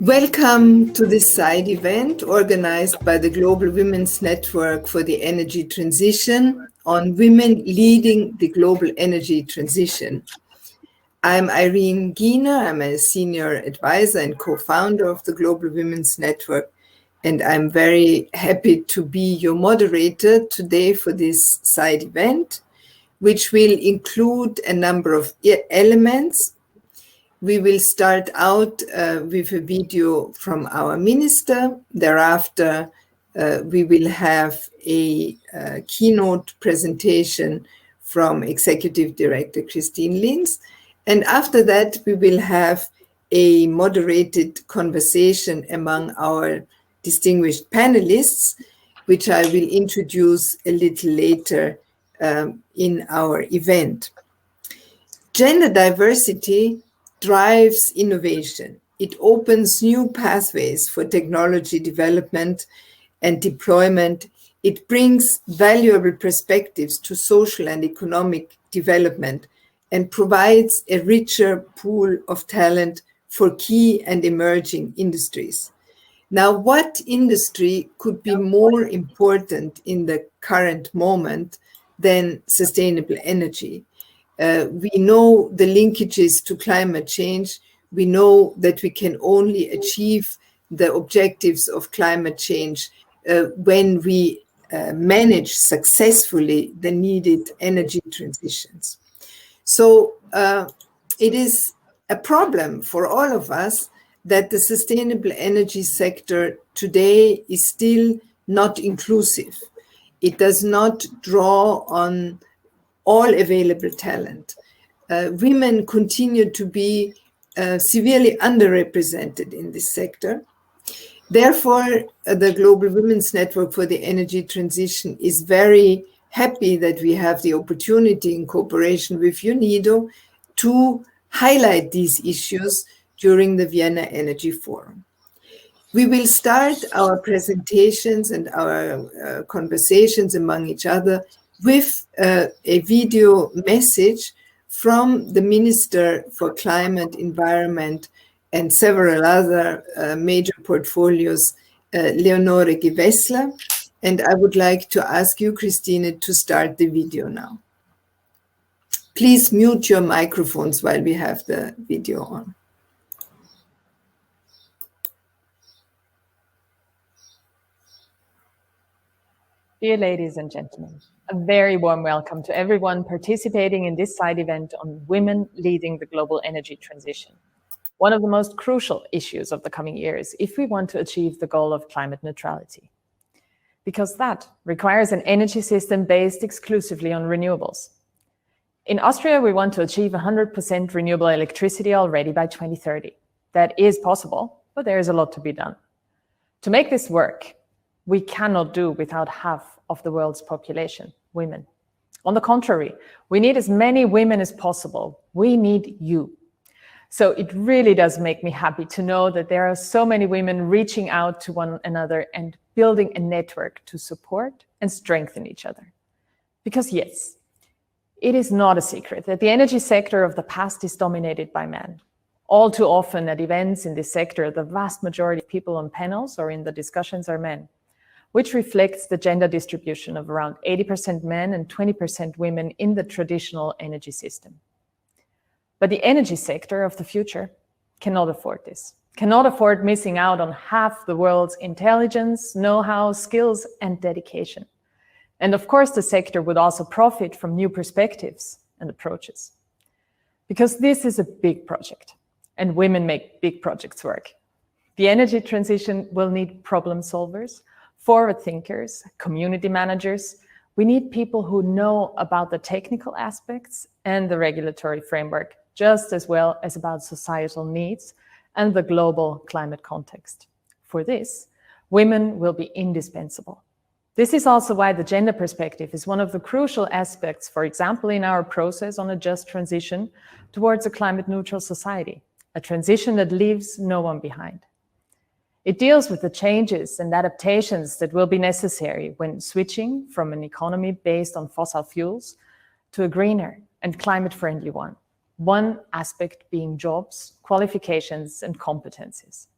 Welcome to this side event organized by the Global Women's Network for the Energy Transition on women leading the global energy transition. I'm Irene Giener. I'm a senior advisor and co-founder of the Global Women's Network, and I'm very happy to be your moderator today for this side event, which will include a number of elements. We will start out with a video from our minister. Thereafter, we will have a keynote presentation from Executive Director Christine Linz. And after that, we will have a moderated conversation among our distinguished panelists, which I will introduce a little later in our event. Gender diversity drives innovation. It opens new pathways for technology development and deployment. It brings valuable perspectives to social and economic development and provides a richer pool of talent for key and emerging industries. Now, what industry could be more important in the current moment than sustainable energy? We know the linkages to climate change. We know that we can only achieve the objectives of climate change when we manage successfully the needed energy transitions. So it is a problem for all of us that the sustainable energy sector today is still not inclusive. It does not draw on all available talent. Women continue to be severely underrepresented in this sector. Therefore, the Global Women's Network for the Energy Transition is very happy that we have the opportunity in cooperation with UNIDO to highlight these issues during the Vienna Energy Forum. We will start our presentations and our conversations among each other with a video message from the Minister for Climate, Environment, and several other major portfolios, Leonore Gewessler. And I would like to ask you, Christine, to start the video now. Please mute your microphones while we have the video on. Dear ladies and gentlemen, a very warm welcome to everyone participating in this side event on women leading the global energy transition. One of the most crucial issues of the coming years if we want to achieve the goal of climate neutrality. Because that requires an energy system based exclusively on renewables. In Austria, we want to achieve 100% renewable electricity already by 2030. That is possible, but there is a lot to be done. To make this work, we cannot do without half of the world's population, women. On the contrary, we need as many women as possible. We need you. So it really does make me happy to know that there are so many women reaching out to one another and building a network to support and strengthen each other. Because yes, it is not a secret that the energy sector of the past is dominated by men. All too often at events in this sector, the vast majority of people on panels or in the discussions are men, which reflects the gender distribution of around 80% men and 20% women in the traditional energy system. But the energy sector of the future cannot afford this, cannot afford missing out on half the world's intelligence, know-how, skills, and dedication. And of course, the sector would also profit from new perspectives and approaches. Because this is a big project, and women make big projects work. The energy transition will need problem solvers, forward thinkers, community managers. We need people who know about the technical aspects and the regulatory framework, just as well as about societal needs and the global climate context. For this, women will be indispensable. This is also why the gender perspective is one of the crucial aspects, for example, in our process on a just transition towards a climate neutral society, a transition that leaves no one behind. It deals with the changes and adaptations that will be necessary when switching from an economy based on fossil fuels to a greener and climate-friendly one. One aspect being jobs, qualifications, and competencies.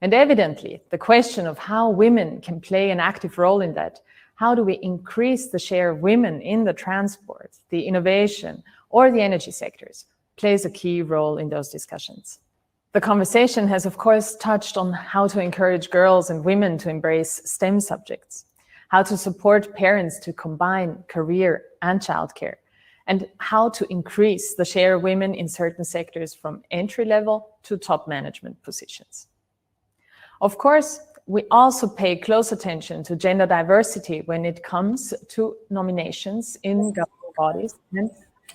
And evidently, the question of how women can play an active role in that, how do we increase the share of women in the transport, the innovation, or the energy sectors, plays a key role in those discussions. The conversation has, of course, touched on how to encourage girls and women to embrace STEM subjects, how to support parents to combine career and childcare, and how to increase the share of women in certain sectors from entry level to top management positions. Of course, we also pay close attention to gender diversity when it comes to nominations in governing bodies. And,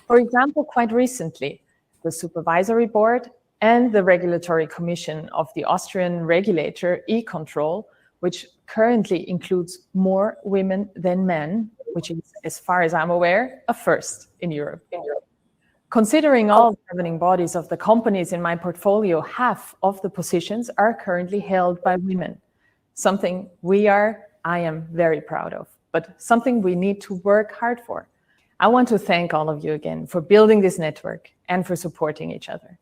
for example, quite recently, the Supervisory Board and the Regulatory Commission of the Austrian regulator E-Control, which currently includes more women than men, which is, as far as I'm aware, a first in Europe. Considering all the governing bodies of the companies in my portfolio, half of the positions are currently held by women, something I am very proud of, but something we need to work hard for. I want to thank all of you again for building this network and for supporting each other.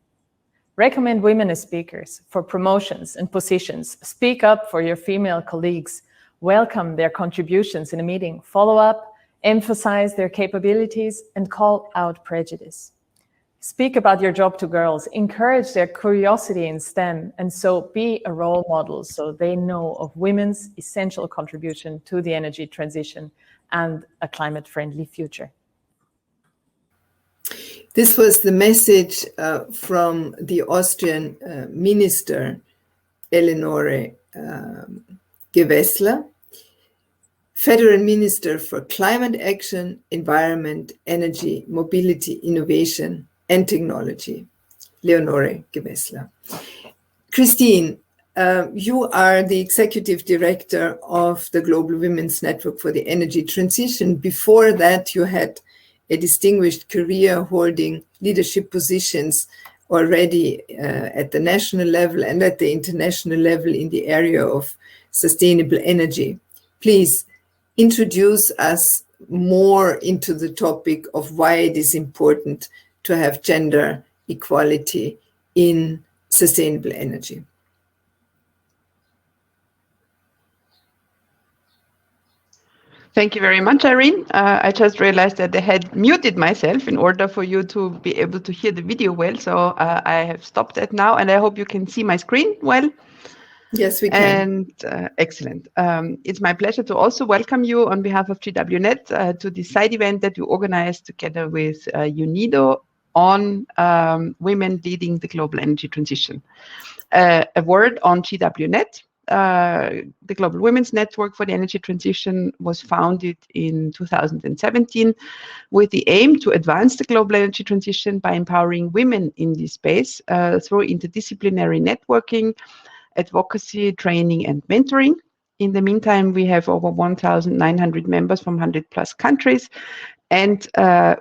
Recommend women as speakers for promotions and positions. Speak up for your female colleagues. Welcome their contributions in a meeting. Follow up, emphasize their capabilities, and call out prejudice. Speak about your job to girls. Encourage their curiosity in STEM, and so be a role model so they know of women's essential contribution to the energy transition and a climate-friendly future. This was the message from the Austrian minister, Eleonore Gewessler, Federal Minister for Climate Action, Environment, Energy, Mobility, Innovation and Technology, Leonore Gewessler. Christine, you are the Executive Director of the Global Women's Network for the Energy Transition. Before that, you had a distinguished career holding leadership positions already at the national level and at the international level in the area of sustainable energy. Please introduce us more into the topic of why it is important to have gender equality in sustainable energy. Thank you very much, Irene. I just realized that I had muted myself in order for you to be able to hear the video well. So I have stopped that now, and I hope you can see my screen well. Yes, we can. And excellent. It's my pleasure to also welcome you on behalf of GWNet to this side event that you organized together with UNIDO on women leading the global energy transition. A word on GWNet. The Global Women's Network for the Energy Transition was founded in 2017 with the aim to advance the global energy transition by empowering women in this space through interdisciplinary networking, advocacy, training, and mentoring. In the meantime, we have over 1,900 members from 100 plus countries. And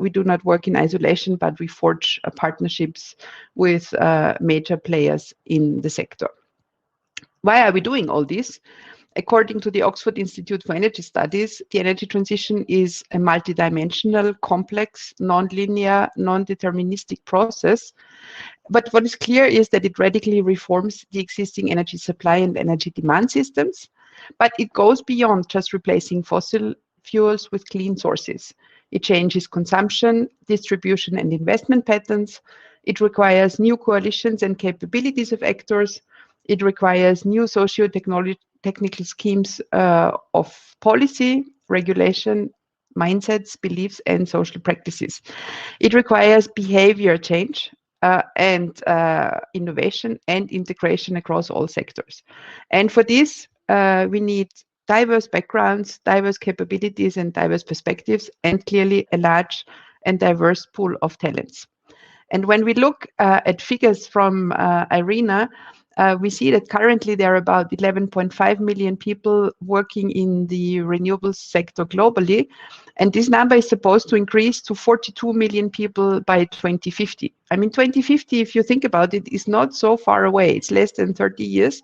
we do not work in isolation, but we forge partnerships with major players in the sector. Why are we doing all this? According to the Oxford Institute for Energy Studies, the energy transition is a multidimensional, complex, non-linear, non-deterministic process. But what is clear is that it radically reforms the existing energy supply and energy demand systems. But it goes beyond just replacing fossil fuels with clean sources. It changes consumption, distribution, and investment patterns. It requires new coalitions and capabilities of actors. It requires new socio-technical schemes of policy, regulation, mindsets, beliefs, and social practices. It requires behavior change and innovation and integration across all sectors. And for this, we need diverse backgrounds, diverse capabilities, and diverse perspectives, and clearly a large and diverse pool of talents. And when we look at figures from IRENA, we see that currently there are about 11.5 million people working in the renewables sector globally. And this number is supposed to increase to 42 million people by 2050. I mean, 2050, if you think about it, is not so far away. It's less than 30 years.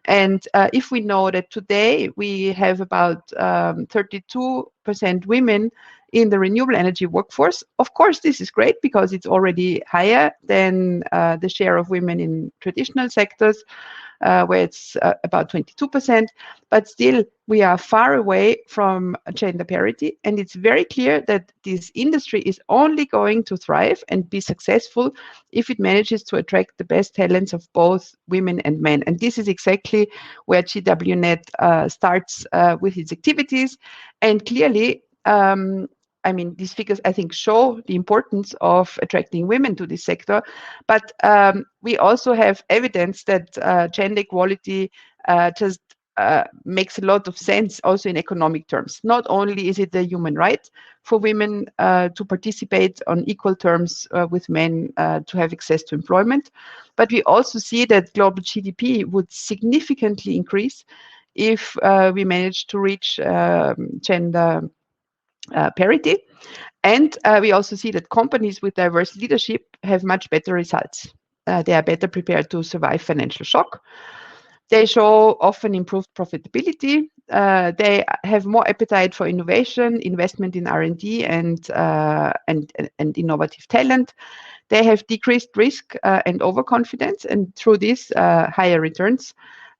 And if we know that today we have about 32% women in the renewable energy workforce, of course, this is great because it's already higher than the share of women in traditional sectors. where it's about 22%, but still we are far away from gender parity. And it's very clear that this industry is only going to thrive and be successful if it manages to attract the best talents of both women and men. And this is exactly where GWNet starts with its activities. And clearly, I mean, these figures, I think, show the importance of attracting women to this sector. But we also have evidence that gender equality just makes a lot of sense also in economic terms. Not only is it a human right for women to participate on equal terms with men to have access to employment, but we also see that global GDP would significantly increase if we manage to reach gender parity. And we also see that companies with diverse leadership have much better results. They are better prepared to survive financial shock. They show often improved profitability. They have more appetite for innovation, investment in R&D, and innovative talent. They have decreased risk and overconfidence, and through this, higher returns.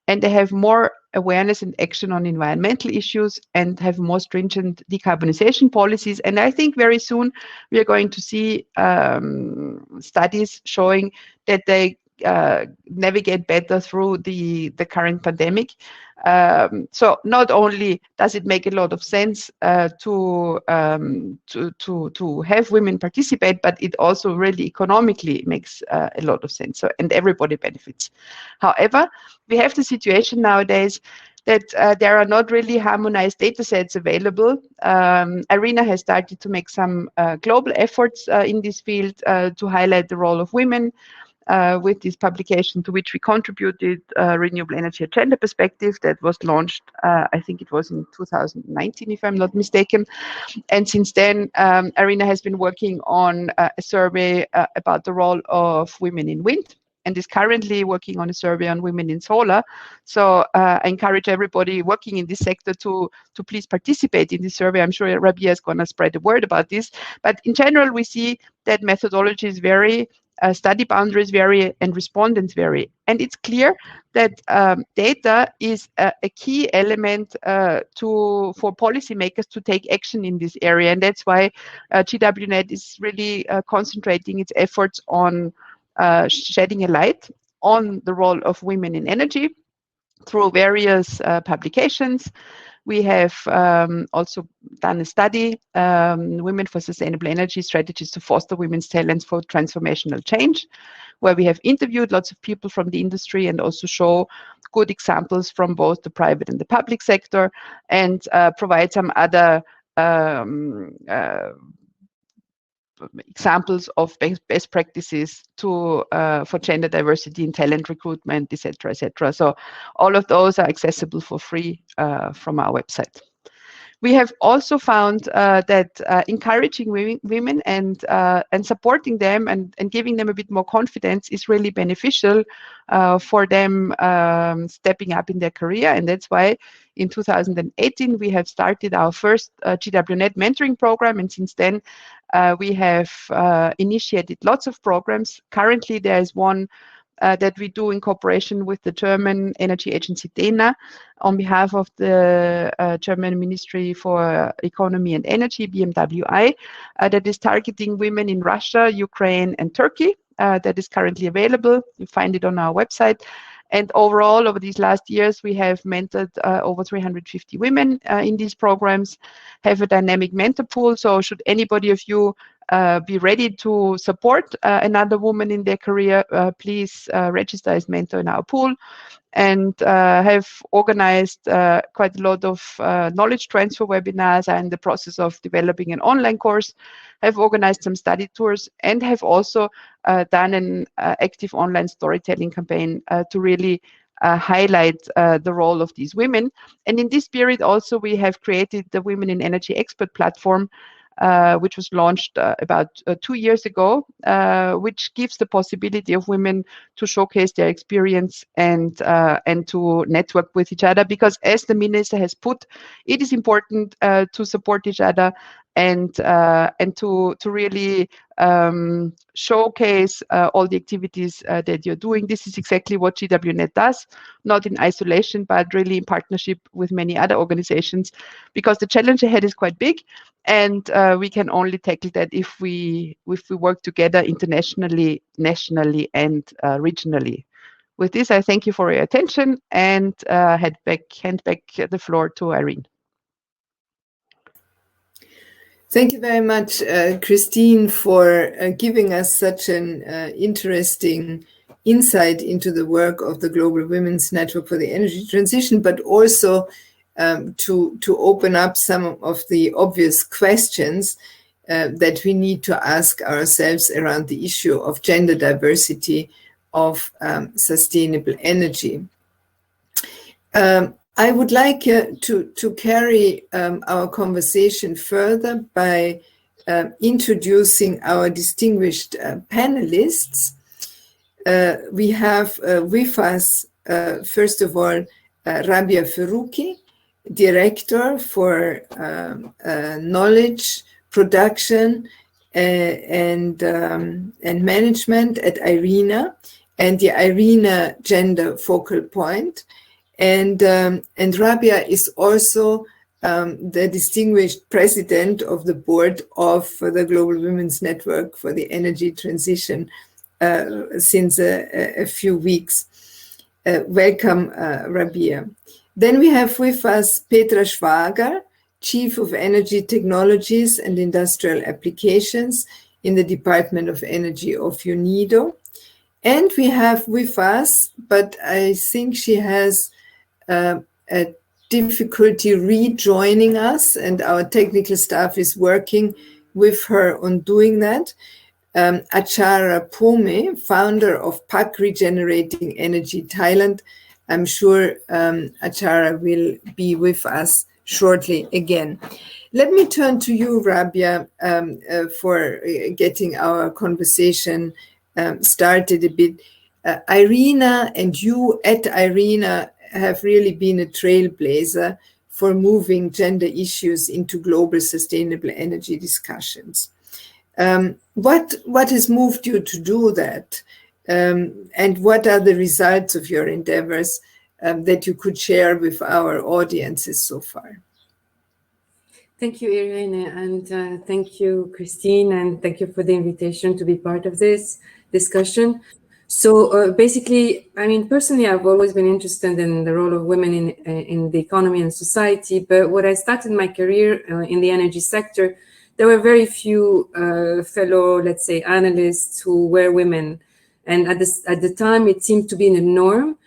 And they have more awareness and action on environmental issues and have more stringent decarbonization policies. And I think very soon we are going to see studies showing that they navigate better through the current pandemic. So not only does it make a lot of sense to have women participate, but it also really economically makes a lot of sense. So, and everybody benefits. However, we have the situation nowadays that there are not really harmonized data sets available. IRENA has started to make some global efforts in this field to highlight the role of women. With this publication to which we contributed, Renewable Energy Agenda Perspective, that was launched, I think it was in 2019, if I'm not mistaken. And since then, IRENA has been working on a survey about the role of women in wind, and is currently working on a survey on women in solar. So I encourage everybody working in this sector to please participate in this survey. I'm sure Rabia is going to spread the word about this. But in general, we see that methodologies vary, study boundaries vary, and respondents vary. And it's clear that data is a key element for policymakers to take action in this area. And that's why GWNet is really concentrating its efforts on shedding a light on the role of women in energy through various publications. We have also done a study, Women for Sustainable Energy Strategies to Foster Women's Talents for Transformational Change, where we have interviewed lots of people from the industry and also show good examples from both the private and the public sector, and provide some other examples of best practices for gender diversity in talent recruitment, etc., etc. So all of those are accessible for free from our website. We have also found that encouraging women and supporting them and giving them a bit more confidence is really beneficial for them stepping up in their career. And that's why in 2018 we have started our first GWNet mentoring program, and since then we have initiated lots of programs. Currently there is one that we do in cooperation with the German energy agency DENA on behalf of the German Ministry for Economy and Energy, BMWI, that is targeting women in Russia, Ukraine, and Turkey. That is currently available. You find it on our website. And overall, over these last years, we have mentored over 350 women in these programs, have a dynamic mentor pool. So should anybody of you be ready to support another woman in their career, please register as mentor in our pool, and have organized quite a lot of knowledge transfer webinars. I'm in the process of developing an online course, have organized some study tours, and have also done an active online storytelling campaign to really highlight the role of these women. And in this spirit also, we have created the Women in Energy Expert platform, which was launched about 2 years ago, which gives the possibility of women to showcase their experience and to network with each other. Because as the minister has put, it is important to support each other and to really showcase all the activities that you're doing. This is exactly what GWNet does, not in isolation, but really in partnership with many other organizations, because the challenge ahead is quite big, and we can only tackle that if we work together internationally, nationally, and regionally. With this, I thank you for your attention and hand back the floor to Irene. Thank you very much, Christine, for giving us such an interesting insight into the work of the Global Women's Network for the Energy Transition, but also to open up some of the obvious questions that we need to ask ourselves around the issue of gender diversity of sustainable energy. I would like to carry our conversation further by introducing our distinguished panelists. We have with us, first of all, Rabia Faruqi, Director for Knowledge Production and Management at IRENA, and the IRENA Gender Focal Point. And Rabia is also the distinguished president of the board of the Global Women's Network for the Energy Transition since a few weeks. Welcome, Rabia. Then we have with us Petra Schwager, Chief of Energy Technologies and Industrial Applications in the Department of Energy of UNIDO. And we have with us, but I think she has a difficulty rejoining us, and our technical staff is working with her on doing that. Ashara Pumi, founder of PAC Regenerating Energy Thailand. I'm sure Ashara will be with us shortly again. Let me turn to you, Rabia, for getting our conversation started a bit. IRENA and you at IRENA have really been a trailblazer for moving gender issues into global sustainable energy discussions. What has moved you to do that? And what are the results of your endeavors that you could share with our audiences so far? Thank you, Irene, and thank you, Christine, and thank you for the invitation to be part of this discussion. So basically, I mean, personally, I've always been interested in the role of women in the economy and society. But when I started my career in the energy sector, there were very few fellow, let's say, analysts who were women. And at the time, it seemed to be the norm.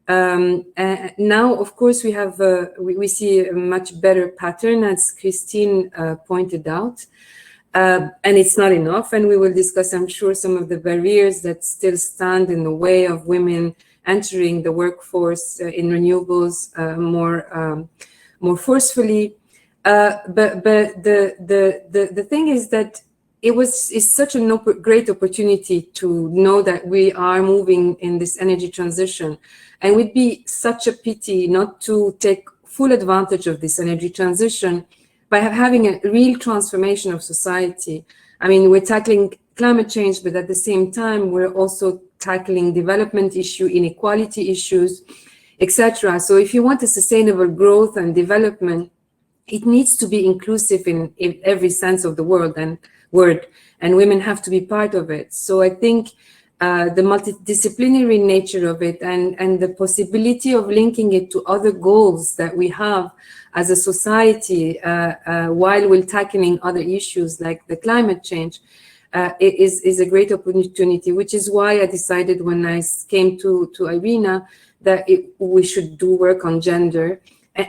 Now, of course, we see a much better pattern, as Christine pointed out. And it's not enough, and we will discuss, I'm sure, some of the barriers that still stand in the way of women entering the workforce in renewables more forcefully. But the thing is that it's such a great opportunity to know that we are moving in this energy transition, and it would be such a pity not to take full advantage of this energy transition by having a real transformation of society. I mean, we're tackling climate change, but at the same time, we're also tackling development issue, inequality issues, etc. So if you want a sustainable growth and development, it needs to be inclusive in every sense of the word, and women have to be part of it. So I think the multidisciplinary nature of it and the possibility of linking it to other goals that we have as a society while we're tackling other issues like the climate change is a great opportunity, which is why I decided when I came to IRENA that we should do work on gender,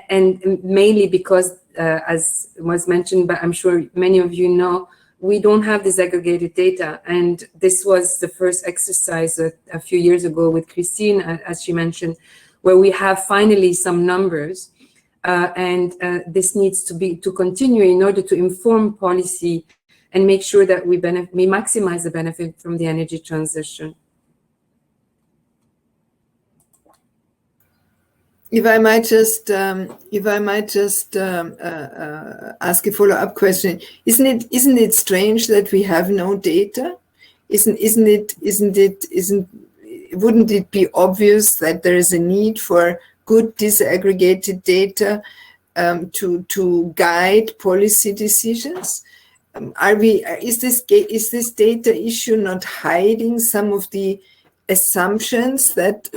and mainly because as was mentioned, but I'm sure many of you know, we don't have disaggregated data. And this was the first exercise a few years ago with Christine, as she mentioned, where we have finally some numbers. And this needs to continue in order to inform policy and make sure that we maximize the benefit from the energy transition. If I might just ask a follow-up question, isn't it strange that we have no data? Wouldn't it be obvious that there is a need for good disaggregated data to guide policy decisions? Is this data issue not hiding some of the assumptions that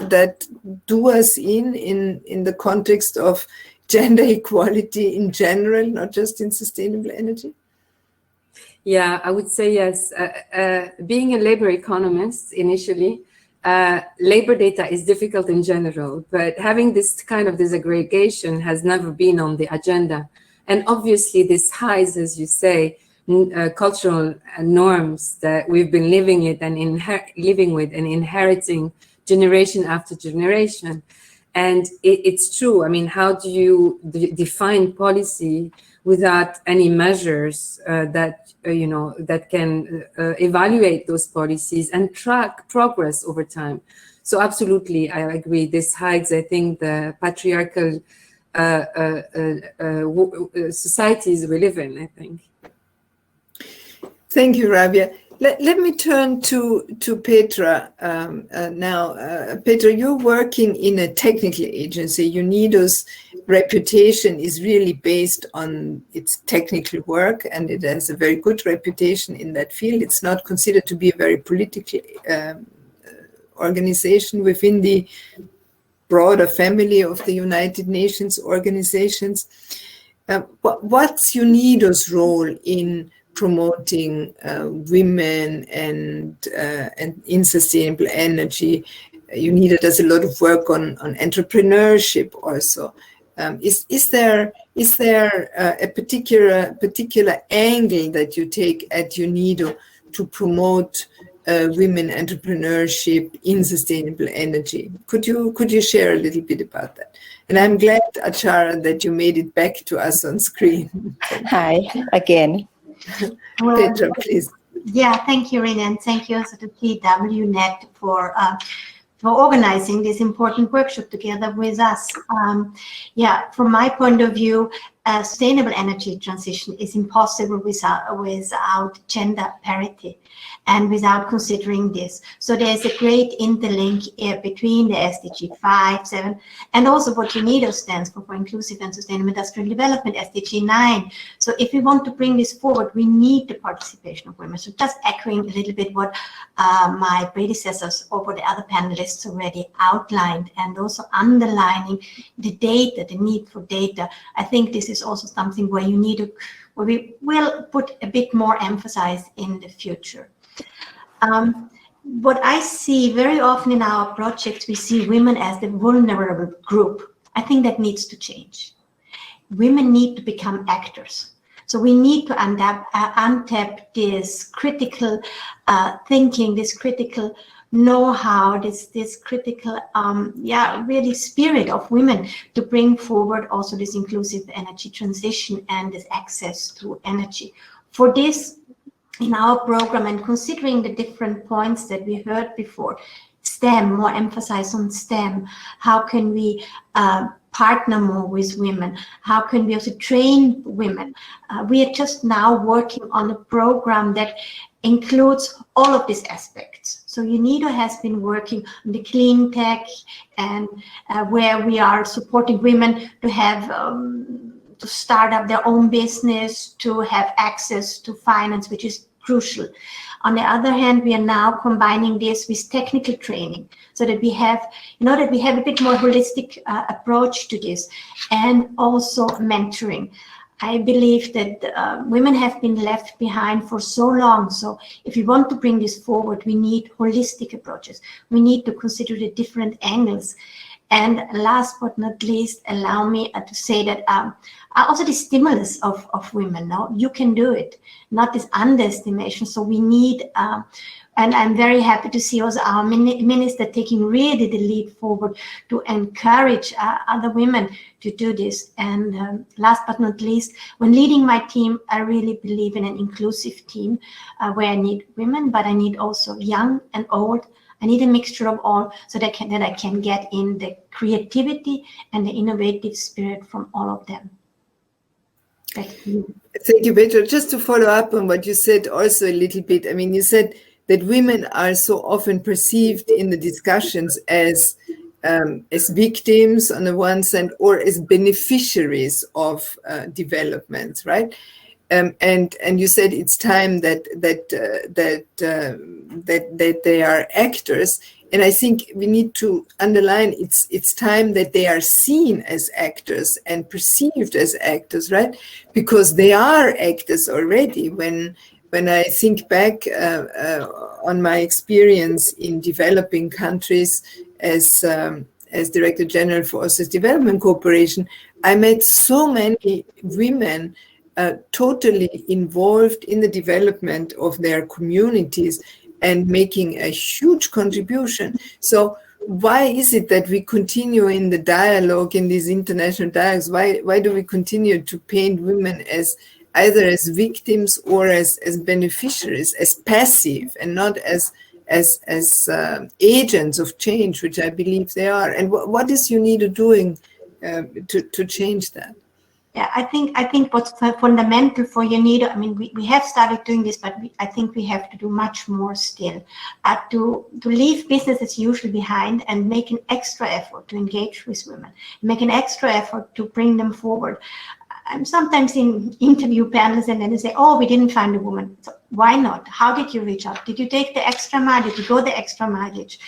do us in the context of gender equality in general, not just in sustainable energy? Yeah, I would say yes. Being a labor economist initially, labor data is difficult in general, but having this kind of disaggregation has never been on the agenda. And obviously this hides, as you say, cultural norms that we've been living with and inheriting generation after generation. And it's true. I mean, how do you define policy without any measures that can evaluate those policies and track progress over time? So absolutely, I agree. This hides, I think, the patriarchal societies we live in, I think. Thank you, Rabia. Let me turn to Petra now. Petra, you're working in a technical agency. UNIDO's reputation is really based on its technical work, and it has a very good reputation in that field. It's not considered to be a very political organization within the broader family of the United Nations organizations. What's UNIDO's role in promoting women and in sustainable energy? UNIDO does a lot of work on entrepreneurship also. Is there a particular angle that you take at UNIDO to promote women entrepreneurship in sustainable energy? Could you share a little bit about that? And I'm glad, Ashara, that you made it back to us on screen. Hi again. Petra, please. Yeah, thank you, Rina, and thank you also to TWNet for organizing this important workshop together with us. From my point of view, sustainable energy transition is impossible without gender parity and without considering this. So there's a great interlink between the SDG 5, 7, and also what UNIDO stands for inclusive and sustainable industrial development, SDG 9. So if we want to bring this forward, we need the participation of women. So just echoing a little bit what my predecessors or the other panelists already outlined, and also underlining the data, the need for data. I think this is also something where we will put a bit more emphasis in the future. What I see very often in our projects, we see women as the vulnerable group. I think that needs to change. Women need to become actors. So we need to untap this critical thinking, this critical know-how, this critical, really spirit of women to bring forward also this inclusive energy transition and this access to energy. For this, in our program, and considering the different points that we heard before, STEM, more emphasis on STEM, how can we partner more with women? How can we also train women? We are just now working on a program that includes all of these aspects. So UNIDO has been working on the clean tech, and where we are supporting women to have to start up their own business, to have access to finance, which is crucial. On the other hand, we are now combining this with technical training, so that we have, a bit more holistic approach to this, and also mentoring. I believe that women have been left behind for so long. So if we want to bring this forward, we need holistic approaches. We need to consider the different angles. And last but not least, allow me to say that also the stimulus of women. No, you can do it, not this underestimation. So we need, and I'm very happy to see also our minister taking really the lead forward to encourage other women to do this. And last but not least, when leading my team, I really believe in an inclusive team where I need women, but I need also young and old. I need a mixture of all so that I can get in the creativity and the innovative spirit from all of them. Thank you, Petra. Just to follow up on what you said also a little bit, I mean, you said that women are so often perceived in the discussions as victims on the one side or as beneficiaries of development, right? And you said it's time that they are actors, and I think we need to underline it's time that they are seen as actors and perceived as actors, right? Because they are actors already. When I think back on my experience in developing countries as Director General for Austria's Development Cooperation, I met so many women totally involved in the development of their communities and making a huge contribution. So why is it that we continue in the dialogue, in these international dialogues? Why do we continue to paint women as either as victims or as beneficiaries, as passive, and not as agents of change, which I believe they are? And what is UNIDO doing to change that? Yeah, I think what's fundamental for UNIDO, I mean, we have started doing this, but I think we have to do much more still. To leave business as usual behind and make an extra effort to engage with women, make an extra effort to bring them forward. I'm sometimes in interview panels and then they say, oh, we didn't find a woman. So why not? How did you reach out? Did you take the extra mile? Did you go the extra mileage?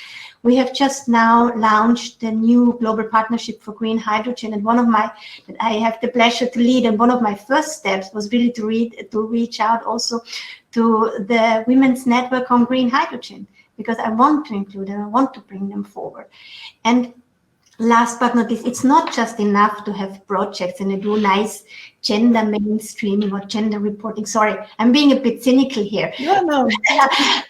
We have just now launched the new global partnership for green hydrogen, and that I have the pleasure to lead. And one of my first steps was really to reach out also to the Women's Network on Green Hydrogen, because I want to include them, I want to bring them forward. And last but not least, it's not just enough to have projects and to do nice gender mainstreaming or gender reporting. Sorry, I'm being a bit cynical here. No.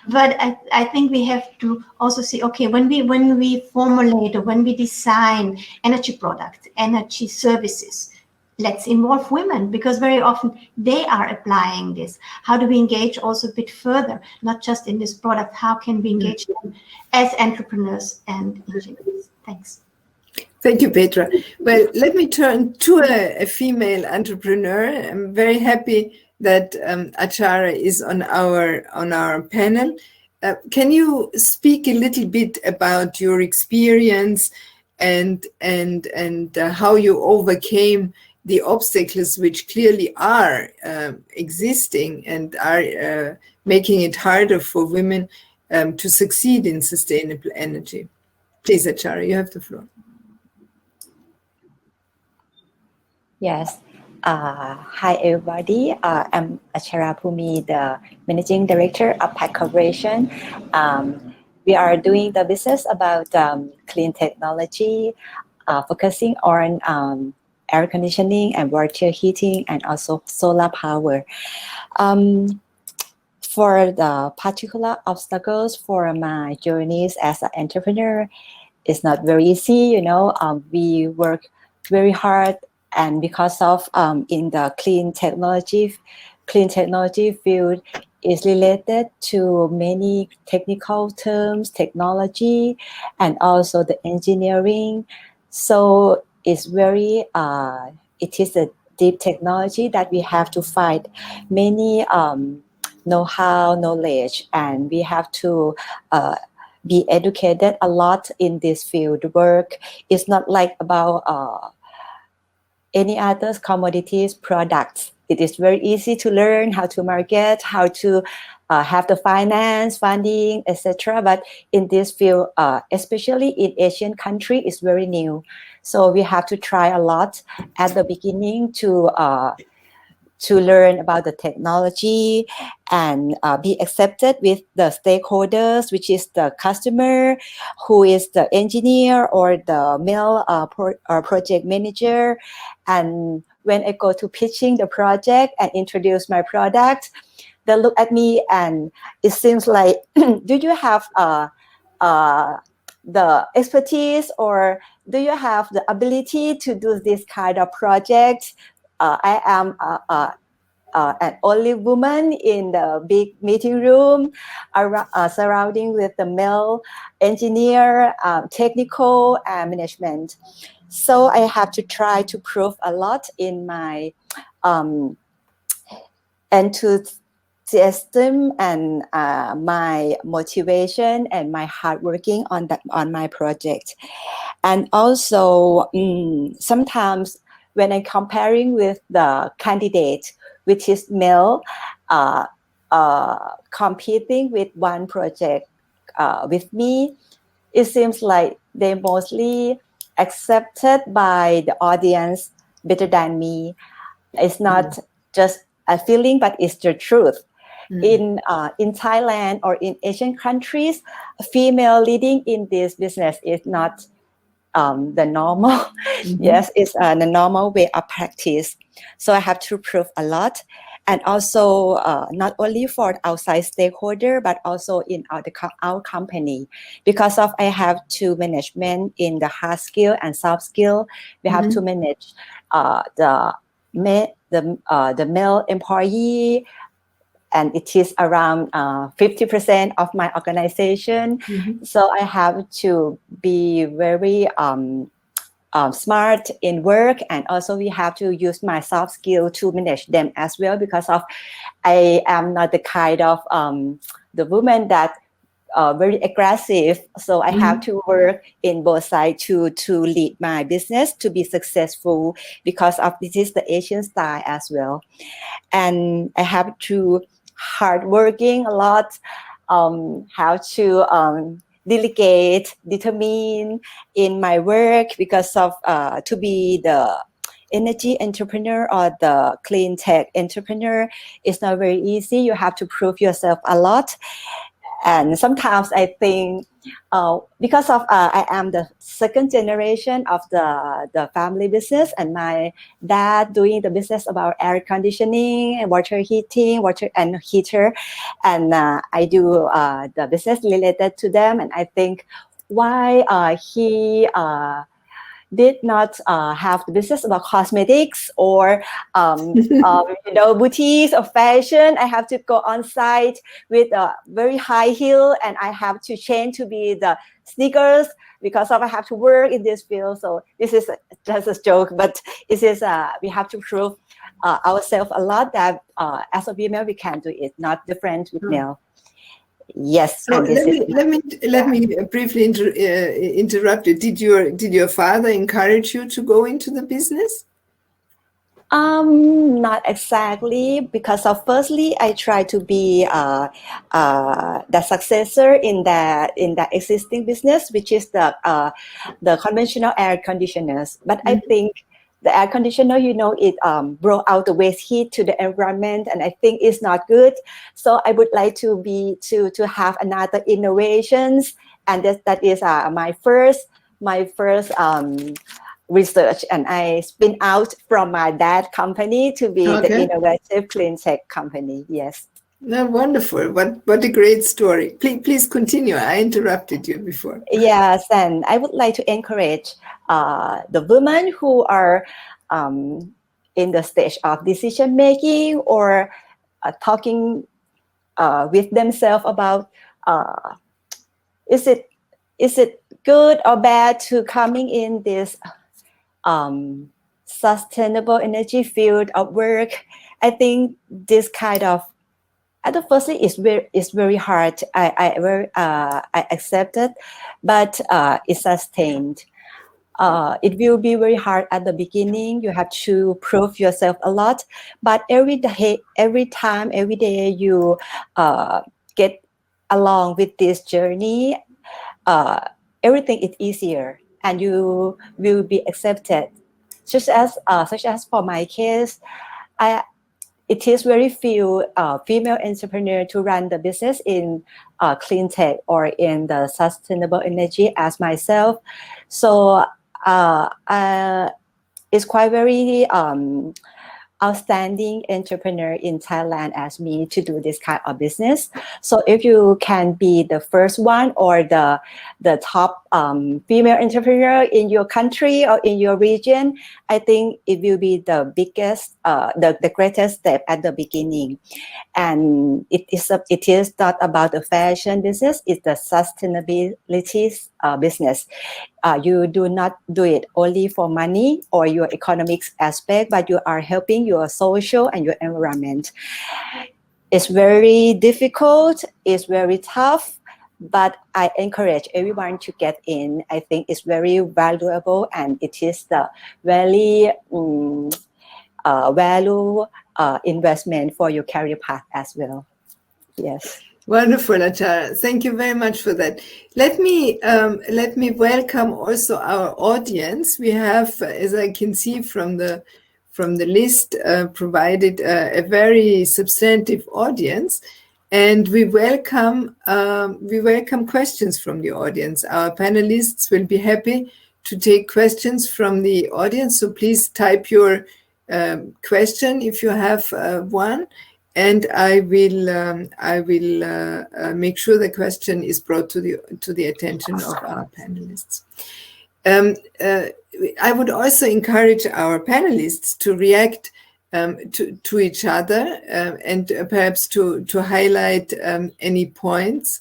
But I think we have to also see, okay, when we formulate or when we design energy products, energy services, let's involve women, because very often they are applying this. How do we engage also a bit further, not just in this product? How can we engage them as entrepreneurs and engineers? Thanks. Thank you, Petra. Well, let me turn to a female entrepreneur. I'm very happy that Ashara is on our panel. Can you speak a little bit about your experience and how you overcame the obstacles which clearly are existing and are making it harder for women to succeed in sustainable energy? Please, Ashara, you have the floor. Yes. Hi, everybody. I'm Ashara Pumi, the Managing Director of PAC Corporation. We are doing the business about clean technology, focusing on air conditioning and water heating and also solar power. For the particular obstacles for my journeys as an entrepreneur, it's not very easy. We work very hard. And because of in the clean technology field is related to many technical terms, technology, and also the engineering. So it's very, it is a deep technology that we have to find many know-how, knowledge, and we have to be educated a lot in this field. Work is not like about any other commodities products. It is very easy to learn how to market, how to have the finance, funding, etc. But in this field, especially in Asian country, it's very new. So we have to try a lot at the beginning to learn about the technology and be accepted with the stakeholders, which is the customer, who is the engineer or the male project manager. And when I go to pitching the project and introduce my product, they look at me and it seems like, do you have the expertise, or do you have the ability to do this kind of project? I am an only woman in the big meeting room, surrounding with the male engineer, technical, and management. So I have to try to prove a lot in my enthusiasm and my motivation and my hard working on my project. And also sometimes when I'm comparing with the candidate, which is male, competing with one project with me, it seems like they mostly accepted by the audience better than me. It's not just a feeling, but it's the truth. In Thailand or in Asian countries, female leading in this business is not the normal. Yes, it's the normal way of practice. So I have to prove a lot. And also not only for outside stakeholder, but also in our company. Because of I have to management in the hard skill and soft skill, we have to manage the male employee, and it is around 50% of my organization. So I have to be very smart in work, and also we have to use my soft skill to manage them as well, because of I am not the kind of the woman that very aggressive. So I have to work in both sides to lead my business to be successful, because of this is the Asian style as well. And I have to hard working a lot, how to delegate, determine in my work, because of to be the energy entrepreneur or the clean tech entrepreneur is not very easy. You have to prove yourself a lot. And sometimes I think because of I am the second generation of the family business, and my dad doing the business about air conditioning and water heating, water and heater, and I do the business related to them. And I think why he did not have the business about cosmetics or boutiques or fashion. I have to go on site with a very high heel, and I have to change to be the sneakers, because of I have to work in this field. So this is just a joke, but it is we have to prove ourselves a lot that as a female we can do it, not different with male. Yes. So let me briefly interrupt you. Did your father encourage you to go into the business? Not exactly, because of firstly I try to be the successor in the existing business, which is the conventional air conditioners. But I think the air conditioner, it brought out the waste heat to the environment, and I think it's not good. So I would like to have another innovations, and that is my first research, and I spin out from my dad company to be the innovative clean tech company. Yes. No, wonderful. What a great story. Please continue. I interrupted you before. Yes, and I would like to encourage the women who are in the stage of decision making, or talking with themselves about is it good or bad to coming in this sustainable energy field of work. I think this kind of at the first is very hard. I accept it, but it's sustained. It will be very hard at the beginning. You have to prove yourself a lot, but every day you get along with this journey, everything is easier, and you will be accepted. Such as for my case, it is very few female entrepreneurs to run the business in clean tech or in the sustainable energy as myself. So is quite very outstanding entrepreneur in Thailand asked me to do this kind of business. So if you can be the first one or the top female entrepreneur in your country or in your region, I think it will be the biggest, the greatest step at the beginning. And it is not about the fashion business, it's the sustainability business. You do not do it only for money or your economics aspect, but you are helping your social and your environment. It's very difficult, it's very tough, but I encourage everyone to get in. I think it's very valuable and it is the very value investment for your career path as well. Yes. Wonderful, Ashara. Thank you very much for that. Let me welcome also our audience. We have, as I can see from the list, provided a very substantive audience, and we welcome questions from the audience. Our panelists will be happy to take questions from the audience. So please type your question if you have one. And I will make sure the question is brought to the attention of our panelists. I would also encourage our panelists to react to each other and perhaps to highlight any points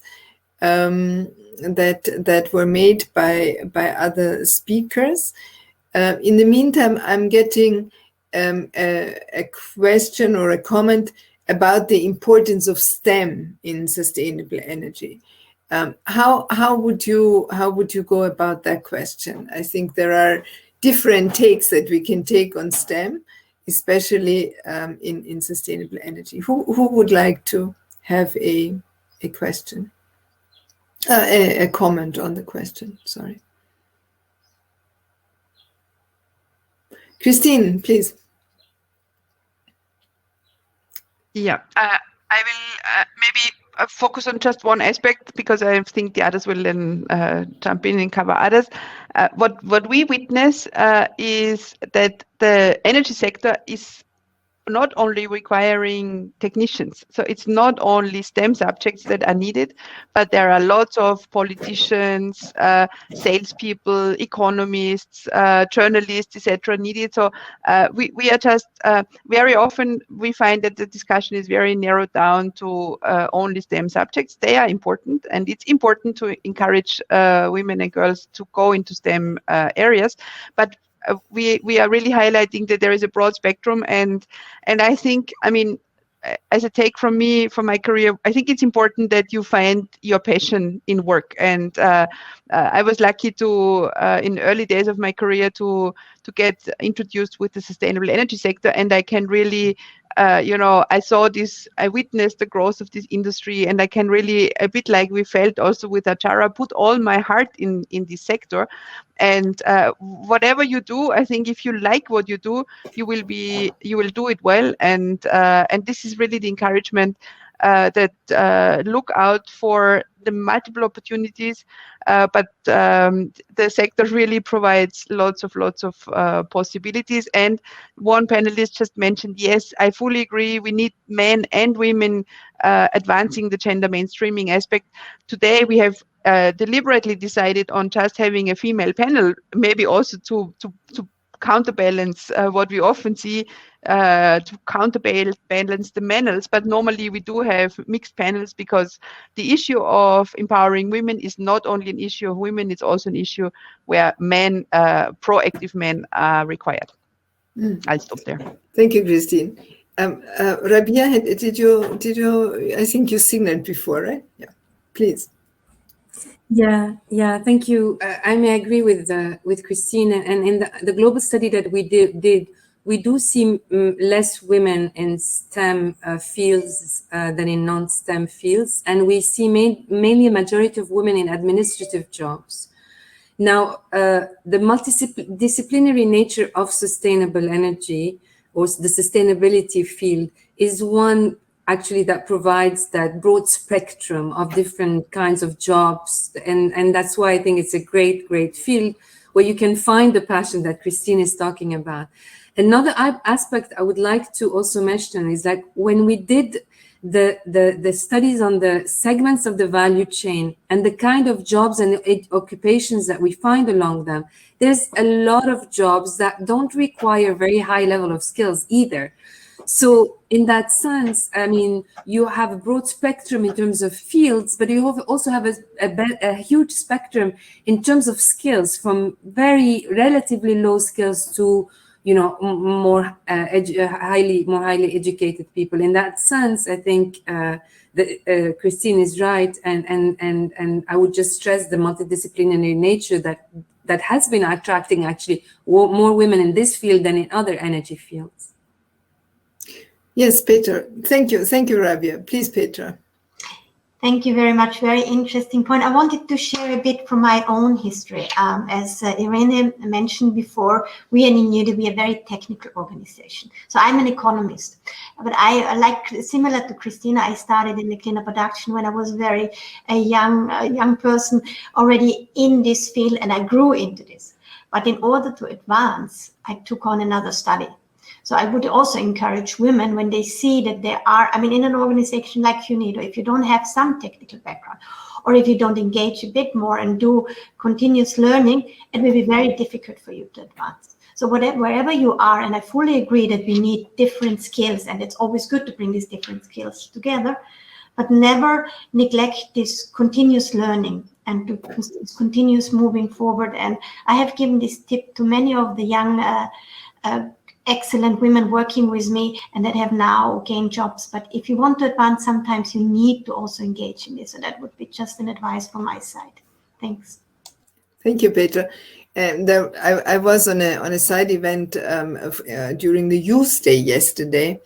that were made by other speakers. In the meantime, I'm getting a question or a comment about the importance of STEM in sustainable energy. How would you go about that question? I think there are different takes that we can take on STEM, especially in sustainable energy. Who would like to have a question, a comment on the question? Sorry, Christine, please. Yeah, I will maybe focus on just one aspect because I think the others will then jump in and cover others. What we witness is that the energy sector is not only requiring technicians. So it's not only STEM subjects that are needed, but there are lots of politicians, salespeople, economists, journalists, etc. needed. So we are just very often we find that the discussion is very narrowed down to only STEM subjects. They are important, and it's important to encourage women and girls to go into STEM areas, but we are really highlighting that there is a broad spectrum, and I think, I mean, as a take from me, from my career, I think it's important that you find your passion in work. And I was lucky to, in early days of my career, to get introduced with the sustainable energy sector, and I can really I witnessed the growth of this industry, and I can really, a bit like we felt also with Ashara, put all my heart in this sector. And whatever you do, I think if you like what you do, you will do it well. And this is really the encouragement that look out for the multiple opportunities, but the sector really provides lots of possibilities. And one panelist just mentioned, yes, I fully agree, we need men and women advancing the gender mainstreaming aspect. Today we have deliberately decided on just having a female panel, maybe also to counterbalance what we often see, to counterbalance the males, but normally we do have mixed panels because the issue of empowering women is not only an issue of women, it's also an issue where men, proactive men are required. I'll stop there. Thank you, Christine. Rabia, did you, I think you signaled before, right? Yeah, please. Yeah, thank you. I may agree with Christine, and in the global study that we did, we do see less women in STEM fields than in non-STEM fields, and we see mainly a majority of women in administrative jobs. Now, the multidisciplinary nature of sustainable energy, or the sustainability field, is one actually that provides that broad spectrum of different kinds of jobs, and that's why I think it's a great field where you can find the passion that Christine is talking about. Another aspect I would like to also mention is like when we did the studies on the segments of the value chain and the kind of jobs and occupations that we find along them, there's a lot of jobs that don't require very high level of skills either. So in that sense, I mean, you have a broad spectrum in terms of fields, but you also have a huge spectrum in terms of skills, from very relatively low skills to, you know, more highly educated people. In that sense, I think Christine is right, and I would just stress the multidisciplinary nature that has been attracting actually more women in this field than in other energy fields. Yes, Petra. Thank you, Rabia. Please, Petra. Thank you very much. Very interesting point. I wanted to share a bit from my own history. As Irene mentioned before, we in UNIDO, we are a very technical organization. So I'm an economist, but I like, similar to Christina, I started in the cleaner production when I was a young person already in this field, and I grew into this. But in order to advance, I took on another study. So I would also encourage women when they see that there are, I mean, in an organization like UNIDO, if you don't have some technical background, or if you don't engage a bit more and do continuous learning, it will be very difficult for you to advance. So wherever you are, and I fully agree that we need different skills, and it's always good to bring these different skills together, but never neglect this continuous learning and to continuous moving forward. And I have given this tip to many of the young excellent women working with me and that have now gained jobs. But if you want to advance, sometimes you need to also engage in this. So that would be just an advice from my side. Thanks. Thank you, Petra. I was on a side event during the Youth Day yesterday,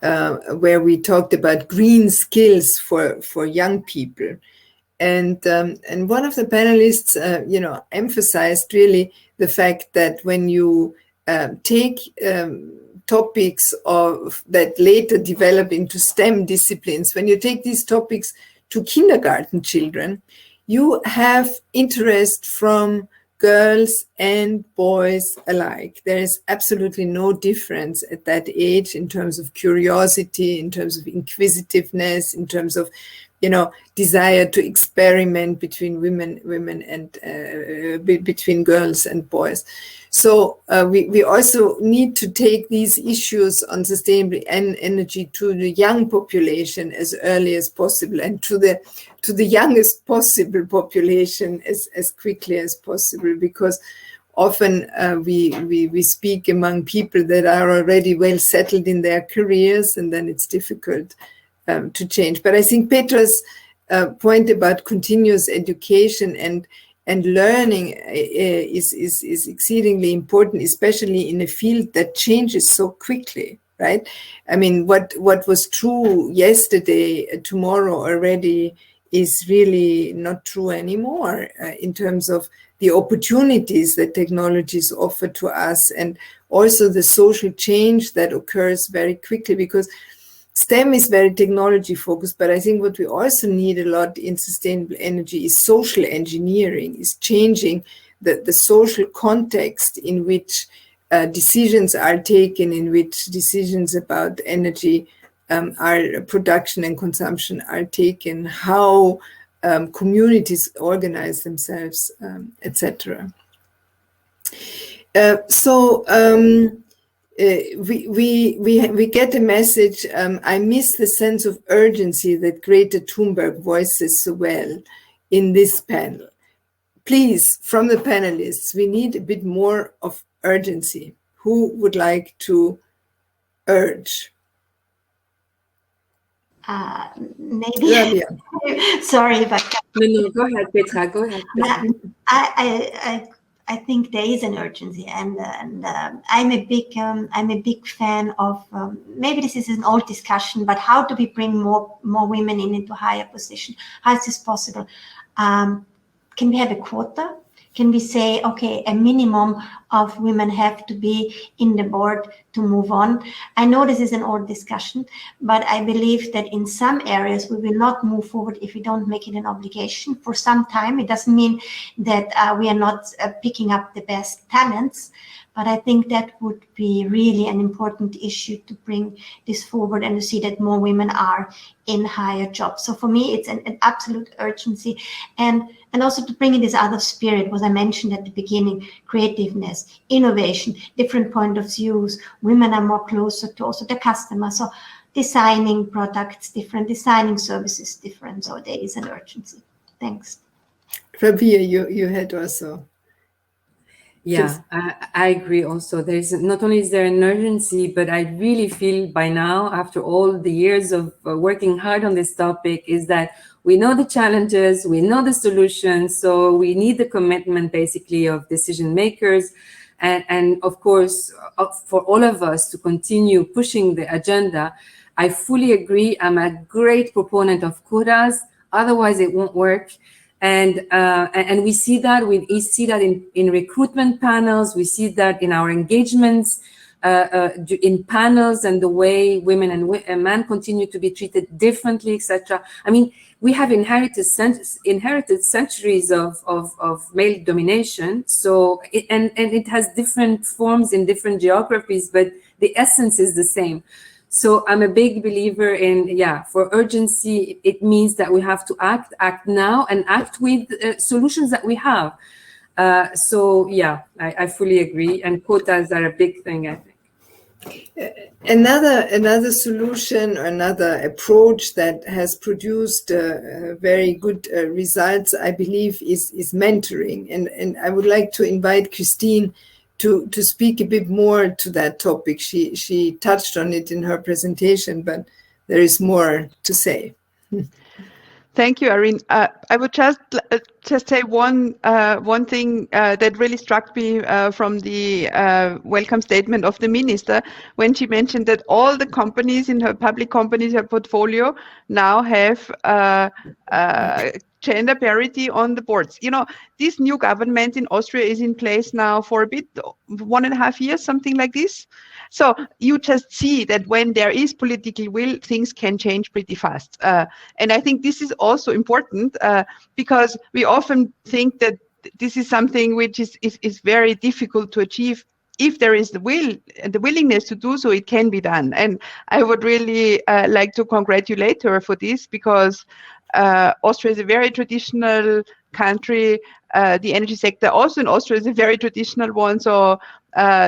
where we talked about green skills for young people. And one of the panelists, emphasized really the fact that when you take topics that later develop into STEM disciplines, when you take these topics to kindergarten children, you have interest from girls and boys alike. There is absolutely no difference at that age in terms of curiosity, in terms of inquisitiveness, in terms of desire to experiment between women and between girls and boys. So we also need to take these issues on sustainable energy to the young population as early as possible, and to the youngest possible population as quickly as possible, because often we speak among people that are already well settled in their careers, and then it's difficult to change. But I think Petra's point about continuous education and learning is exceedingly important, especially in a field that changes so quickly, right? I mean, what was true yesterday, tomorrow already is really not true anymore in terms of the opportunities that technologies offer to us, and also the social change that occurs very quickly, because STEM is very technology focused, but I think what we also need a lot in sustainable energy is social engineering, is changing the social context in which decisions are taken, in which decisions about energy production and consumption are taken, how communities organize themselves, etc. We get a message. I miss the sense of urgency that Greta Thunberg voices so well in this panel. Please, from the panelists, we need a bit more of urgency. Who would like to urge? Maybe. Rabia. Sorry, but No, go ahead, Petra. Go ahead. I think there is an urgency, and I'm a big fan of. Maybe this is an old discussion, but how do we bring more women into higher position? How is this possible? Can we have a quota? Can we say, okay, a minimum of women have to be in the board to move on? I know this is an old discussion, but I believe that in some areas we will not move forward if we don't make it an obligation for some time. It doesn't mean that we are not picking up the best talents, but I think that would be really an important issue to bring this forward and to see that more women are in higher jobs. So for me, it's an absolute urgency. And also to bring in this other spirit, what I mentioned at the beginning, creativeness, innovation, different point of views. Women are more closer to also the customer. So designing products different, designing services different. So there is an urgency. Thanks. Rabia, you had also. Yeah, I agree also. There's not only is there an urgency, but I really feel by now, after all the years of working hard on this topic, is that we know the challenges, we know the solutions, so we need the commitment basically of decision makers and of course, for all of us to continue pushing the agenda. I fully agree. I'm a great proponent of quotas, otherwise it won't work. And we see that in recruitment panels. We see that in our engagements in panels, and the way women and men continue to be treated differently, etc. I mean, we have inherited centuries of male domination. So it has different forms in different geographies, but the essence is the same. So I'm a big believer in, for urgency, it means that we have to act now, and act with solutions that we have. I fully agree. And quotas are a big thing, I think. Another solution, another approach that has produced very good results, I believe, is mentoring. And I would like to invite Christine to speak a bit more to that topic. She touched on it in her presentation, but there is more to say. Thank you, Irene. I would just say one thing that really struck me from the welcome statement of the minister, when she mentioned that all the companies in her public companies, her portfolio, now have gender parity on the boards. You know, this new government in Austria is in place now for a bit, 1.5 years, something like this. So you just see that when there is political will, things can change pretty fast. And I think this is also important because we often think that this is something which is very difficult to achieve. If there is the will and the willingness to do so, it can be done. And I would really like to congratulate her for this, because Austria is a very traditional country. The energy sector also in Austria is a very traditional one. So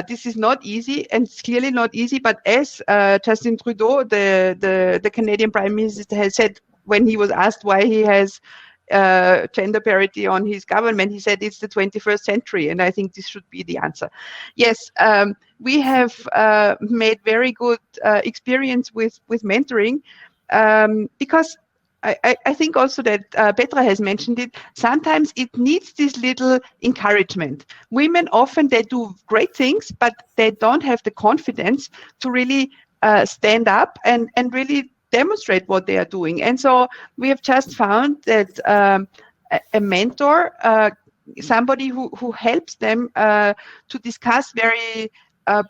this is not easy, and it's clearly not easy. But as Justin Trudeau, the Canadian Prime Minister, has said when he was asked why he has gender parity on his government, he said it's the 21st century, and I think this should be the answer. Yes, we have made very good experience with mentoring, because I think also that Petra has mentioned it, sometimes it needs this little encouragement. Women often, they do great things, but they don't have the confidence to really stand up and really demonstrate what they are doing. And so we have just found that a mentor, somebody who helps them to discuss very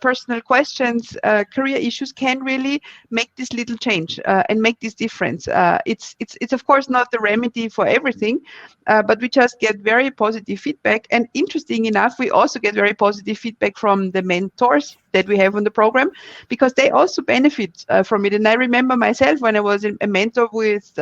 personal questions, career issues, can really make this little change and make this difference. It's of course not the remedy for everything, but we just get very positive feedback. And interesting enough, we also get very positive feedback from the mentors that we have on the program, because they also benefit from it. And I remember myself when I was a mentor with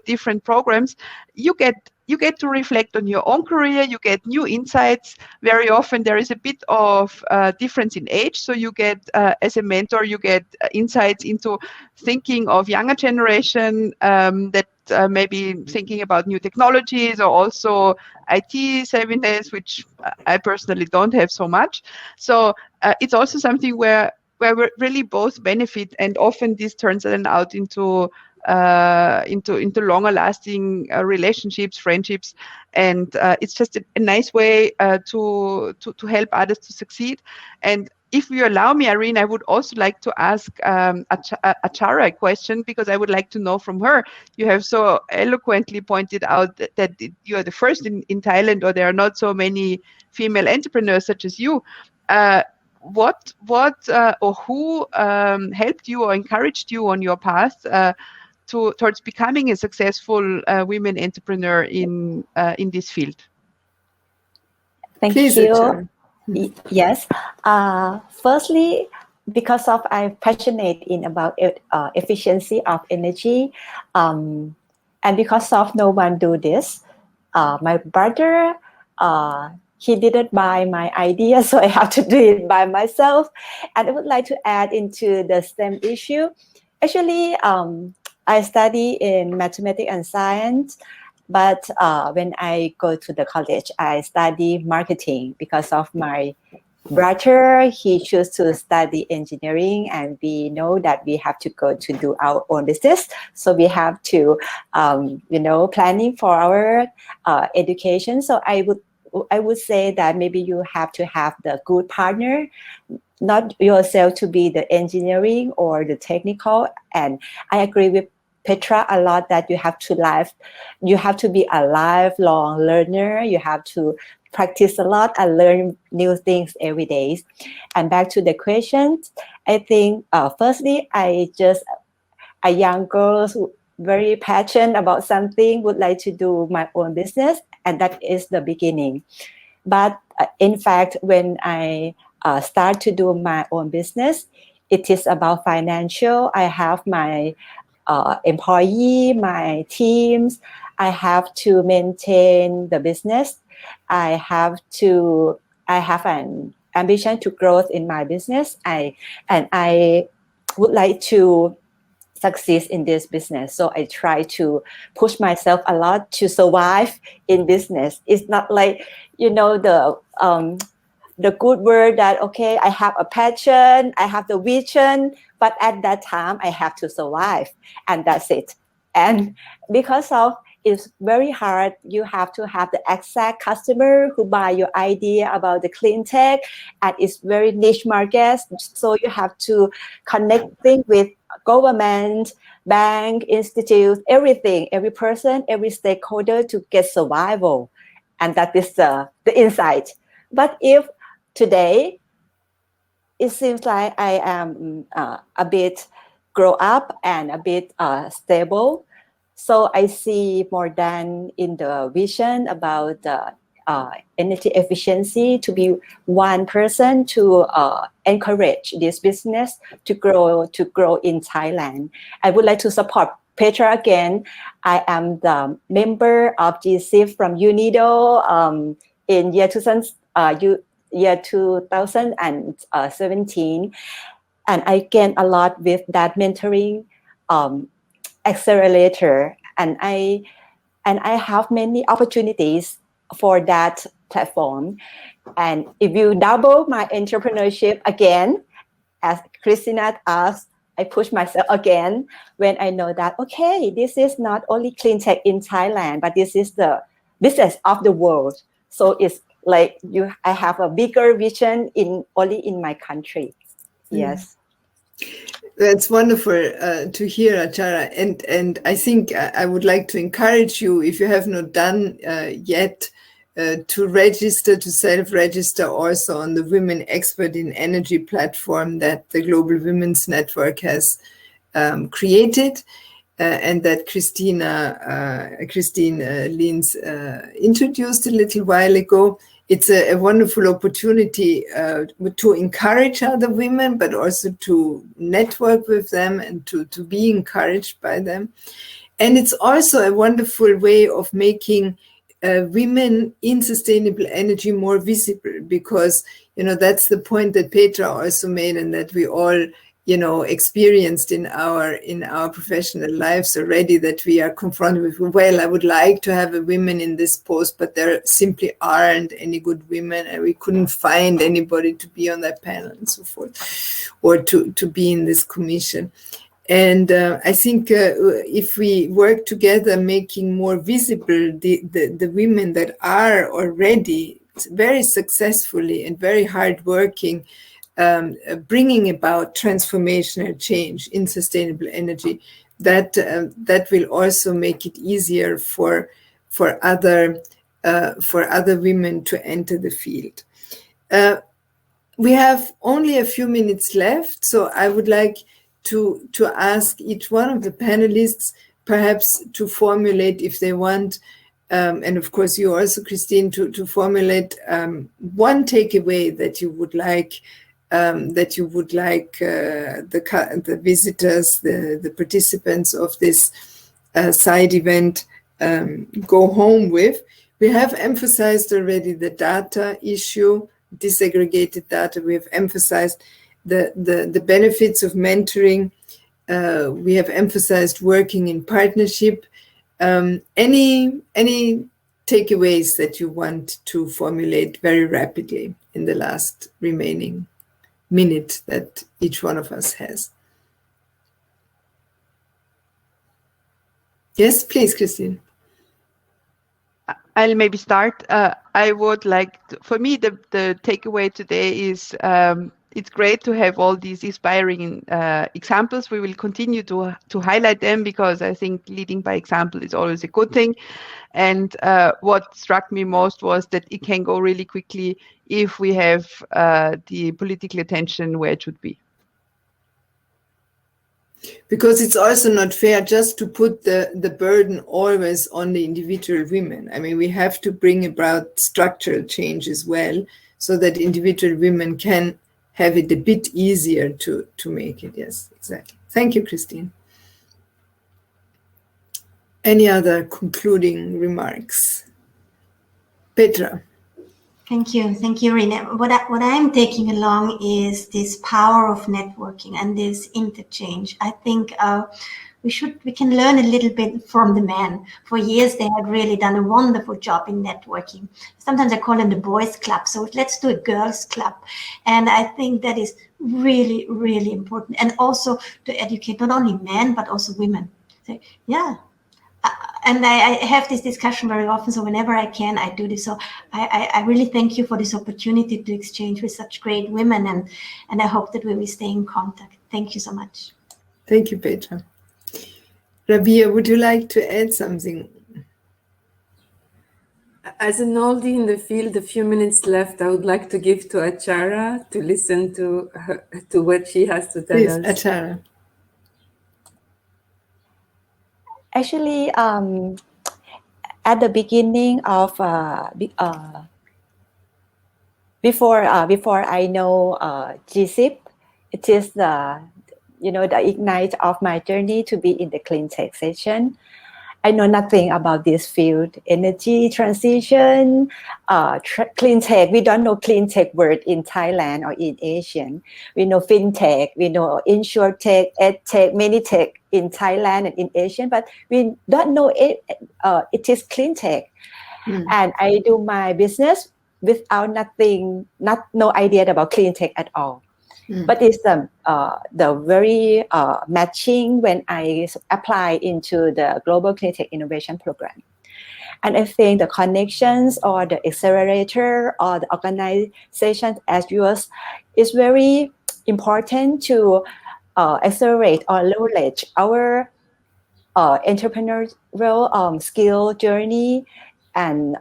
different programs, you get to reflect on your own career, you get new insights. Very often there is a bit of difference in age. So you get, as a mentor, you get insights into thinking of younger generation that maybe thinking about new technologies, or also IT savviness, which I personally don't have so much. So it's also something where we really both benefit, and often this turns then out into longer lasting relationships, friendships, and it's just a nice way to help others to succeed. And if you allow me, Irene, I would also like to ask Ashara a question, because I would like to know from her. You have so eloquently pointed out that you are the first in Thailand, or there are not so many female entrepreneurs such as you. What or who helped you or encouraged you on your path towards becoming a successful women entrepreneur in this field? Thank Please, you. Ashara. Yes. Firstly, because of I'm passionate in about efficiency of energy, and because of no one do this, my brother he didn't buy my idea, so I have to do it by myself. And I would like to add into the STEM issue. Actually, I study in mathematics and science. But when I go to the college, I study marketing because of my brother. He chose to study engineering, and we know that we have to go to do our own business. So we have to, planning for our education. So I would say that maybe you have to have the good partner, not yourself to be the engineering or the technical. And I agree with Petra a lot that you have to be a lifelong learner. You have to practice a lot and learn new things every day. And back to the questions, I think firstly, a young girl who very passionate about something, would like to do my own business, and that is the beginning. But in fact, when I start to do my own business, it is about financial. I have my employee, my teams. I have to maintain the business. I have an ambition to growth in my business. I would like to succeed in this business. So I try to push myself a lot to survive in business. It's not like, the good word that, okay, I have a passion, I have the vision, but at that time I have to survive, and that's it. And because of it's very hard, you have to have the exact customer who buy your idea about the clean tech, and it's very niche market. So you have to connecting with government, bank, institute, everything, every person, every stakeholder to get survival. And that is the insight. But if today, it seems like I am a bit grow up and a bit stable. So I see more than in the vision about energy efficiency to be one person to encourage this business to grow in Thailand. I would like to support Petra again. I am the member of GC from UNIDO in year 2017, and I gained a lot with that mentoring accelerator, and I have many opportunities for that platform. And if you double my entrepreneurship again, as Christina asked, I push myself again when I know that, okay, this is not only clean tech in Thailand, but this is the business of the world. So it's like I have a bigger vision only in my country. Yes. That's wonderful to hear, Ashara. And I think I would like to encourage you, if you have not done yet, to self-register also on the Women Expert in Energy platform that the Global Women's Network has created, and that Christine Lins introduced a little while ago. It's a wonderful opportunity to encourage other women, but also to network with them and to be encouraged by them. And it's also a wonderful way of making women in sustainable energy more visible, because, that's the point that Petra also made, and that we all, experienced in our professional lives already, that we are confronted with, well, I would like to have a woman in this post, but there simply aren't any good women, and we couldn't find anybody to be on that panel and so forth, or to be in this commission. And I think if we work together, making more visible the women that are already very successfully and very hardworking bringing about transformational change in sustainable energy, that will also make it easier for other women to enter the field. We have only a few minutes left, so I would like to ask each one of the panelists perhaps to formulate, if they want, and of course you also, Christine, to formulate one takeaway that you would like the visitors, the participants of this side event go home with. We have emphasized already the data issue, disaggregated data. We have emphasized the benefits of mentoring. We have emphasized working in partnership. Any takeaways that you want to formulate very rapidly in the last remaining minute that each one of us has? Yes, please, Christine. I'll maybe start. I would like, for me, the takeaway today is it's great to have all these inspiring examples. We will continue to highlight them because I think leading by example is always a good thing. And what struck me most was that it can go really quickly if we have the political attention where it should be. Because it's also not fair just to put the burden always on the individual women. I mean, we have to bring about structural change as well, so that individual women can have it a bit easier to make it. Yes, exactly. Thank you, Christine. Any other concluding remarks? Petra. Thank you, Rene. What I'm taking along is this power of networking and this interchange. I think we can learn a little bit from the men. For years, they had really done a wonderful job in networking. Sometimes I call them the boys' club. So let's do a girls' club. And I think that is really, really important. And also to educate not only men, but also women. So, yeah. And I have this discussion very often, so whenever I can, I do this. So I really thank you for this opportunity to exchange with such great women, and I hope that we will stay in contact. Thank you so much. Thank you, Petra. Rabia, would you like to add something? As an oldie in the field, a few minutes left, I would like to give to Ashara to listen to what she has to tell Please, us. Ashara. Actually, at the beginning of before I know GSIP, it is the ignite of my journey to be in the clean tech session. I know nothing about this field, energy transition, clean tech. We don't know clean tech word in Thailand or in Asian. We know fintech, we know insurtech, edtech, many tech in Thailand and in Asian, but we don't know it is clean tech. And I do my business without no idea about clean tech at all. But it's the very matching when I apply into the Global Clean Tech Innovation Program. And I think the connections or the accelerator or the organizations as yours is very important to accelerate or leverage our entrepreneurial skill journey and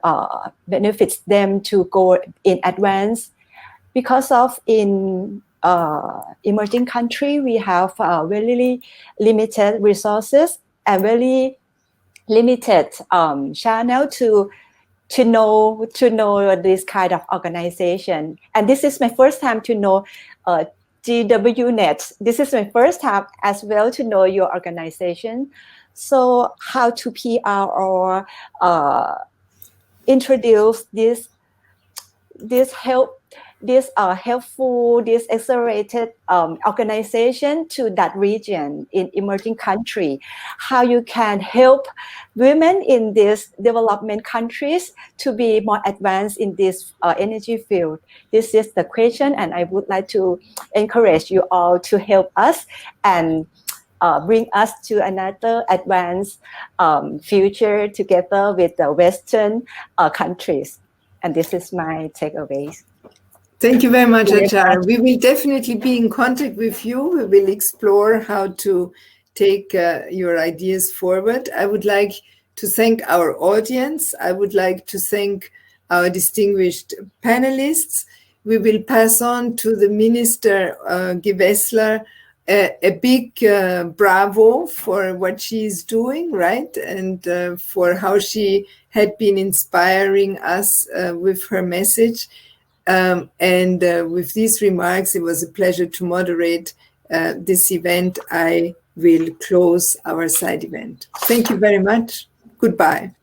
benefits them to go in advance. Because of in emerging country, we have very limited resources and very limited channel to know this kind of organization. And this is my first time to know GWNet. This is my first time as well to know your organization. So how to PR or introduce this helpful, this accelerated organization to that region in emerging country. How you can help women in these development countries to be more advanced in this energy field. This is the question, and I would like to encourage you all to help us and bring us to another advanced future together with the Western countries. And this is my takeaways. Thank you very much, Very Ashara. much. We will definitely be in contact with you. We will explore how to take your ideas forward. I would like to thank our audience. I would like to thank our distinguished panelists. We will pass on to the Minister Gewessler a big bravo for what she is doing, right? And for how she had been inspiring us with her message. With these remarks, it was a pleasure to moderate this event. I will close our side event. Thank you very much. Goodbye.